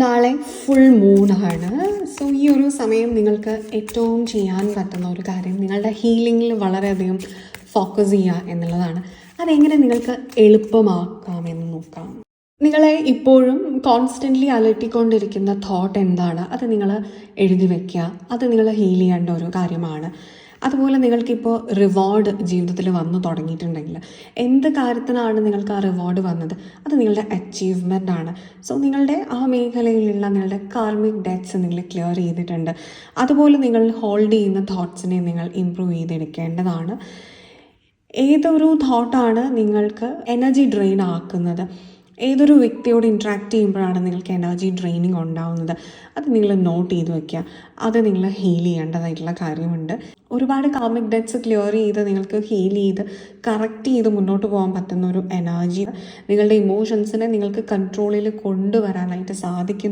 നാളെ full മൂണാണ്. So ഈ ഒരു സമയം നിങ്ങൾക്ക് ഏറ്റവും ചെയ്യാൻ പറ്റുന്ന ഒരു കാര്യം നിങ്ങളുടെ ഹീലിങ്ങിൽ വളരെയധികം ഫോക്കസ് ചെയ്യുക എന്നുള്ളതാണ്. അതെങ്ങനെ നിങ്ങൾക്ക് എളുപ്പമാക്കാമെന്ന് നോക്കാം. നിങ്ങളെ ഇപ്പോഴും കോൺസ്റ്റൻ്റ്ലി അലട്ടിക്കൊണ്ടിരിക്കുന്ന തോട്ട് എന്താണ്, അത് നിങ്ങൾ എഴുതി വയ്ക്കുക. അത് നിങ്ങൾ ഹീൽ ചെയ്യേണ്ട ഒരു കാര്യമാണ്. അതുപോലെ നിങ്ങൾക്കിപ്പോൾ റിവാർഡ് ജീവിതത്തിൽ വന്നു തുടങ്ങിയിട്ടുണ്ടെങ്കിൽ, എന്ത് കാര്യത്തിനാണ് നിങ്ങൾക്ക് ആ റിവാർഡ് വന്നത്, അത് നിങ്ങളുടെ അച്ചീവ്മെൻ്റ് ആണ്. സോ നിങ്ങളുടെ ആ മേഖലയിലുള്ള നിങ്ങളുടെ കാർമിക് ഡെറ്റ്സ് നിങ്ങൾ ക്ലിയർ ചെയ്തിട്ടുണ്ട്. അതുപോലെ നിങ്ങൾ ഹോൾഡ് ചെയ്യുന്ന തോട്ട്സിനെ നിങ്ങൾ ഇമ്പ്രൂവ് ചെയ്തെടുക്കേണ്ടതാണ്. ഏതൊരു തോട്ടാണ് നിങ്ങൾക്ക് എനർജി ഡ്രെയിൻ ആക്കുന്നത്, ഏതൊരു വ്യക്തിയോട് ഇൻട്രാക്ട് ചെയ്യുമ്പോഴാണ് നിങ്ങൾക്ക് എനർജി ഡ്രെയിനിങ് ഉണ്ടാവുന്നത്, അത് നിങ്ങൾ നോട്ട് ചെയ്ത് വയ്ക്കുക. അത് നിങ്ങൾ ഹീൽ ചെയ്യേണ്ടതായിട്ടുള്ള കാര്യമുണ്ട്. ഒരുപാട് കാർമിക് ഡെറ്റ്സ് ക്ലിയർ ചെയ്ത് നിങ്ങൾക്ക് ഹീൽ ചെയ്ത് കറക്റ്റ് ചെയ്ത് മുന്നോട്ട് പോകാൻ പറ്റുന്ന ഒരു എനർജി, നിങ്ങളുടെ ഇമോഷൻസിനെ നിങ്ങൾക്ക് കൺട്രോളിൽ കൊണ്ടുവരാനായിട്ട് സാധിക്കും.